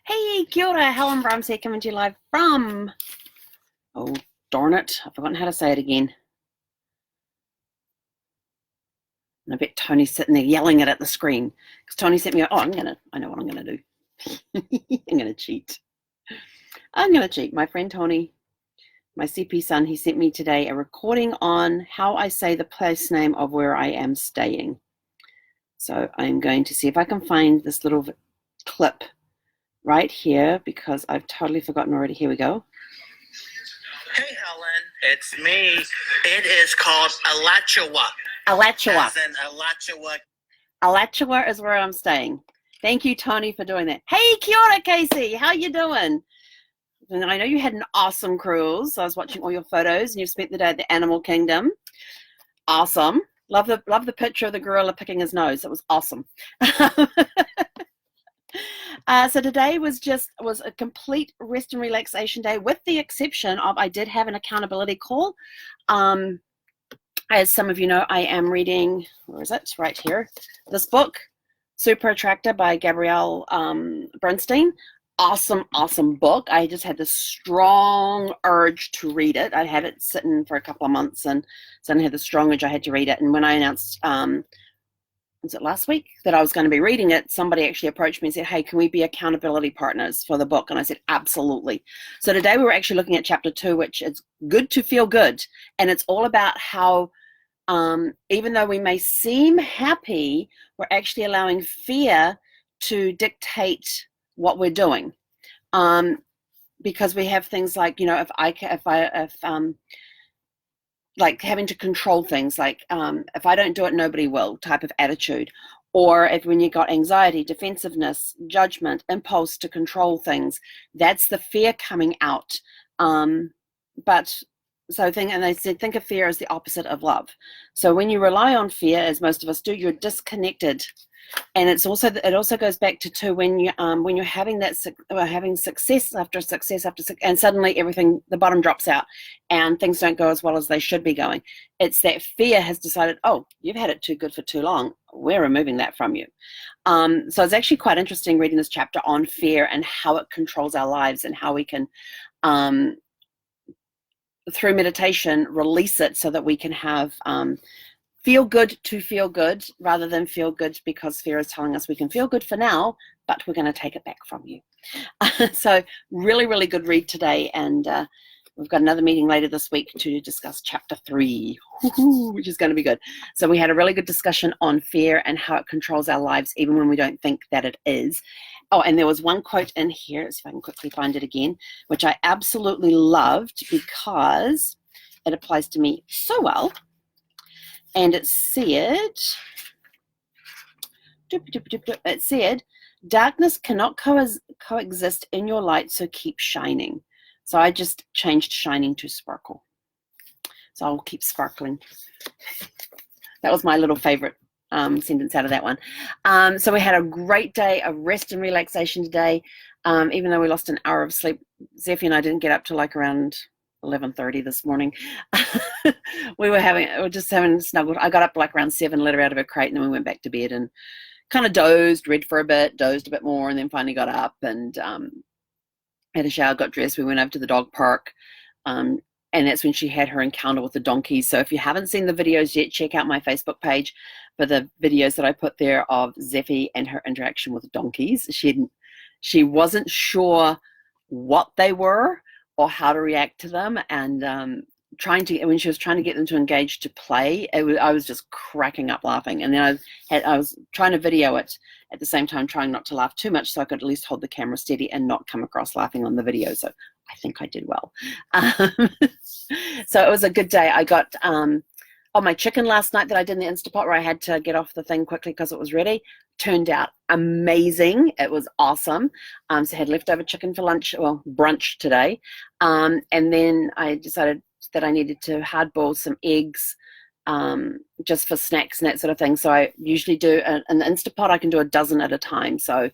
Hey, kia ora, Helen Brahms here, coming to you live from, oh, darn it, I've forgotten how to say it again. And I bet Tony's sitting there yelling it at the screen, because Tony sent me, I know what I'm going to do. I'm going to cheat. My friend Tony, my CP son, he sent me today a recording on how I say the place name of where I am staying. So I'm going to see if I can find this little clip right here, because I've totally forgotten already. Here we go. Hey, Helen, it's me. It is called Alachua. Alachua. As in Alachua. Alachua is where I'm staying. Thank you, Tony, for doing that. Hey, kia ora, Casey. How you doing? And I know you had an awesome cruise. I was watching all your photos, and you spent the day at the Animal Kingdom. Awesome. Love the picture of the gorilla picking his nose. It was awesome. So today was a complete rest and relaxation day, with the exception of I did have an accountability call. As some of you know, I am reading, where is it? Right here. This book, Super Attractor by Gabrielle Bernstein. Awesome book. I just had this strong urge to read it. I had it sitting for a couple of months, and suddenly had the strong urge I had to read it. And when I announced, was it last week, that I was going to be reading it, somebody actually approached me and said, hey, can we be accountability partners for the book? And I said, absolutely. So today we were actually looking at chapter 2, which is Good to Feel Good. And it's all about how even though we may seem happy, we're actually allowing fear to dictate what we're doing. Because we have things like, like having to control things, like if I don't do it, nobody will type of attitude. Or if when you got anxiety, defensiveness, judgment, impulse to control things, that's the fear coming out. And they said, think of fear as the opposite of love. So when you rely on fear, as most of us do, you're disconnected. And it also goes back to when you're having success after success, and suddenly the bottom drops out and things don't go as well as they should be going. It's that fear has decided, oh, you've had it too good for too long. We're removing that from you. So it's actually quite interesting reading this chapter on fear and how it controls our lives, and how we can, through meditation, release it so that we can have feel good to feel good, rather than feel good because fear is telling us we can feel good for now, but we're going to take it back from you. So really good read today, and we've got another meeting later this week to discuss chapter 3, which is going to be good. So we had a really good discussion on fear and how it controls our lives, even when we don't think that it is. Oh, and there was one quote in here, let's see if I can quickly find it again, which I absolutely loved because it applies to me so well. And it said, darkness cannot coexist in your light, so keep shining. So I just changed shining to sparkle. So I'll keep sparkling. That was my little favorite sentence out of that one. So we had a great day of rest and relaxation today. Even though we lost an hour of sleep, Zephy and I didn't get up till like around 11:30 this morning. we were just having snuggled. I got up like around 7, let her out of her crate, and then we went back to bed and kind of dozed, read for a bit, dozed a bit more, and then finally got up and had a shower, got dressed. We went over to the dog park, and that's when she had her encounter with the donkeys. So if you haven't seen the videos yet, check out my Facebook page for the videos that I put there of Zephy and her interaction with donkeys. She wasn't sure what they were or how to react to them, and when she was trying to get them to engage to play, I was just cracking up laughing. And then I was trying to video it at the same time, trying not to laugh too much, so I could at least hold the camera steady and not come across laughing on the video. So I think I did well. So it was a good day. I got my chicken last night that I did in the Instapot, where I had to get off the thing quickly because it was ready, turned out amazing. It was awesome. So I had leftover chicken for brunch today. And then I decided that I needed to hard boil some eggs just for snacks and that sort of thing. So I usually do in the Instapot, I can do a dozen at a time. So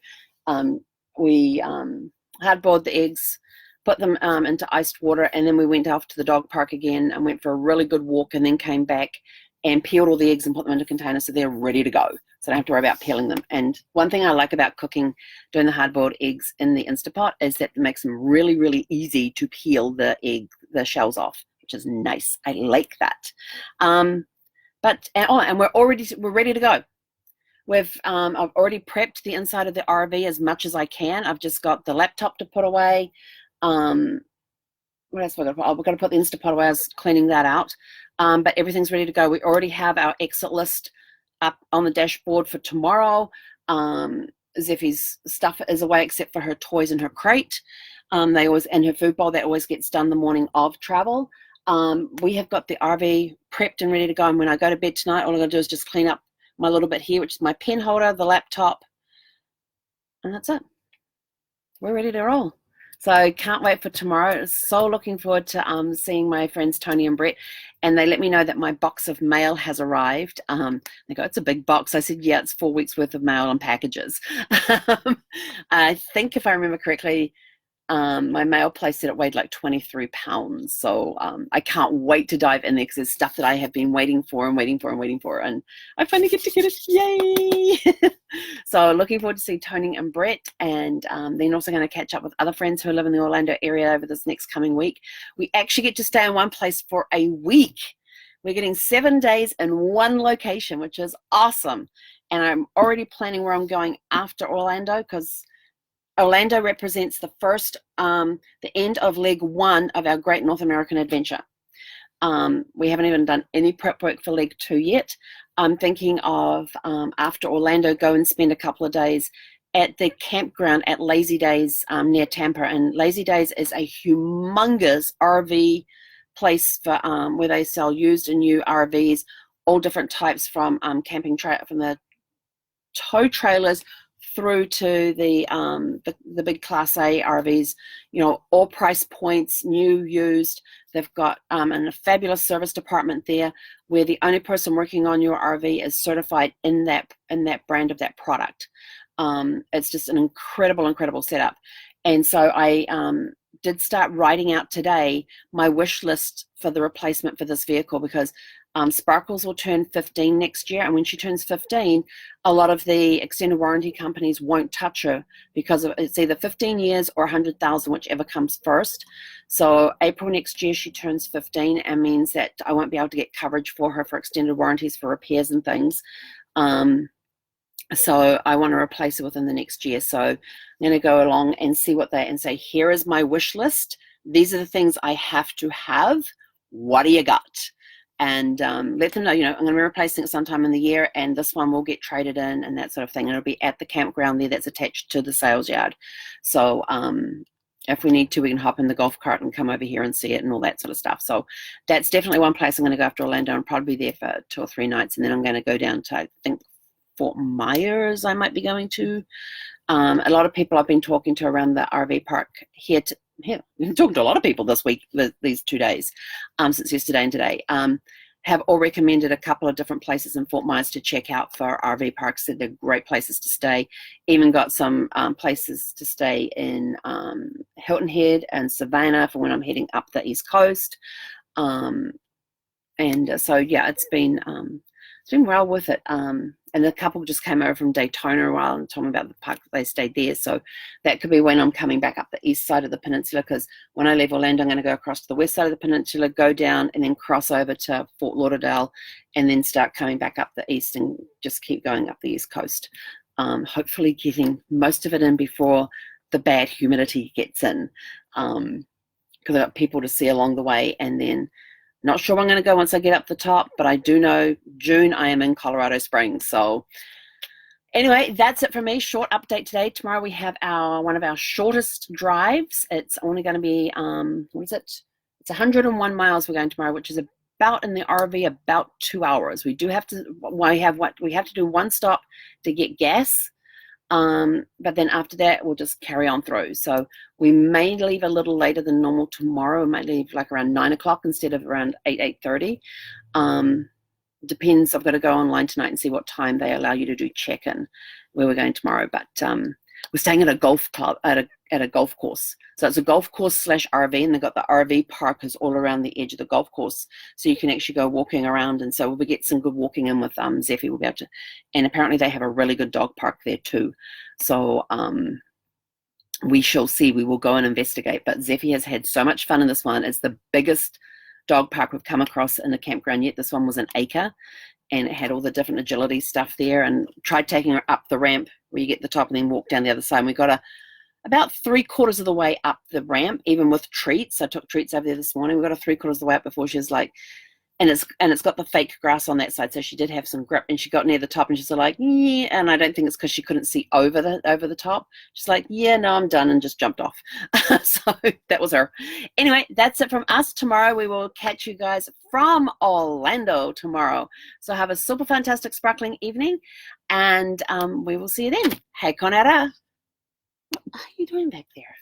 we hard boiled the eggs, put them into iced water, and then we went off to the dog park again and went for a really good walk, and then came back and peeled all the eggs and put them into containers so they're ready to go. so I don't have to worry about peeling them. And one thing I like about doing the hard-boiled eggs in the Instapot is that it makes them really, really easy to peel the shells off, which is nice. I like that. And we're ready to go. I've already prepped the inside of the RV as much as I can. I've just got the laptop to put away. What else we're going to put the Instapot away. I was cleaning that out. But everything's ready to go. We already have our exit list up on the dashboard for tomorrow. Zephy's stuff is away except for her toys in her crate. And her food bowl that always gets done the morning of travel. We have got the RV prepped and ready to go. And when I go to bed tonight, all I'm going to do is just clean up my little bit here, which is my pen holder, the laptop, and that's it. We're ready to roll. So can't wait for tomorrow. So looking forward to seeing my friends Tony and Brett, and they let me know that my box of mail has arrived. They go, it's a big box. I said, yeah, it's 4 weeks worth of mail and packages. I think if I remember correctly, my mail place said it weighed like 23 pounds. So I can't wait to dive in there because there's stuff that I have been waiting for. And I finally get to get it. Yay! So looking forward to see Tony and Brett, and then also going to catch up with other friends who live in the Orlando area over this next coming week. We actually get to stay in one place for a week. We're getting 7 days in one location, which is awesome. And I'm already planning where I'm going after Orlando, because Orlando represents the end of leg 1 of our Great North American Adventure. We haven't even done any prep work for leg 2 yet. I'm thinking of, after Orlando, go and spend a couple of days at the campground at Lazy Days near Tampa. And Lazy Days is a humongous RV place for where they sell used and new RVs, all different types, from from the tow trailers through to the big Class A RVs, all price points, new, used. They've got a fabulous service department there, where the only person working on your RV is certified in that brand of that product. It's just an incredible setup. And so I did start writing out today my wish list for the replacement for this vehicle, because Sparkles will turn 15 next year, and when she turns 15, a lot of the extended warranty companies won't touch her, because it's either 15 years or 100,000, whichever comes first. So April next year she turns 15, and means that I won't be able to get coverage for her for extended warranties for repairs and things. So I want to replace it within the next year. So I'm going to go along and see and say, here is my wish list. These are the things I have to have. What do you got? And let them know, I'm going to be replacing it sometime in the year, and this one will get traded in and that sort of thing. And it'll be at the campground there that's attached to the sales yard. So if we need to, we can hop in the golf cart and come over here and see it and all that sort of stuff. So that's definitely one place I'm going to go after Orlando, and probably be there for 2 or 3 nights. And then I'm going to go down to, I think, Fort Myers I might be going to. A lot of people I've been talking to around the RV park here. We've been talking to a lot of people this week, these 2 days, since yesterday and today, have all recommended a couple of different places in Fort Myers to check out for RV parks. They're great places to stay. Even got some places to stay in Hilton Head and Savannah for when I'm heading up the East Coast. So yeah, it's been well worth it. And a couple just came over from Daytona a while and told me about the park that they stayed there. So that could be when I'm coming back up the east side of the peninsula, because when I leave Orlando, I'm going to go across to the west side of the peninsula, go down, and then cross over to Fort Lauderdale, and then start coming back up the east and just keep going up the east coast. Hopefully getting most of it in before the bad humidity gets in, because I've got people to see along the way. And then not sure where I'm going to go once I get up the top, but I do know June I am in Colorado Springs. So anyway, that's it for me. Short update today. Tomorrow we have one of our shortest drives. It's only going to be, It's 101 miles we're going tomorrow, which is about, in the RV, about 2 hours. We have to do one stop to get gas. But then after that, we'll just carry on through. So we may leave a little later than normal tomorrow. We might leave like around 9 o'clock instead of around 8:30. Depends. I've got to go online tonight and see what time they allow you to do check-in where we're going tomorrow. But we're staying at a golf club, at a golf course. So it's a golf course / RV, and they've got the RV park is all around the edge of the golf course. So you can actually go walking around, and so we'll get some good walking in with Zephy. We'll be able to, and apparently they have a really good dog park there too. So we shall see. We will go and investigate. But Zephy has had so much fun in this one. It's the biggest dog park we've come across in the campground yet. This one was an acre, and it had all the different agility stuff there, and tried taking her up the ramp where you get to the top and then walk down the other side. And we got her about 3/4 of the way up the ramp, even with treats. I took treats over there this morning. We got her 3/4 of the way up before she was like, and it's got the fake grass on that side, so she did have some grip. And she got near the top, and she's like, yeah. And I don't think it's because she couldn't see over the top. She's like, yeah, no, I'm done, and just jumped off. So that was her. Anyway, that's it from us. Tomorrow we will catch you guys from Orlando tomorrow. So have a super fantastic sparkling evening, and we will see you then. Hey, Conera, what are you doing back there?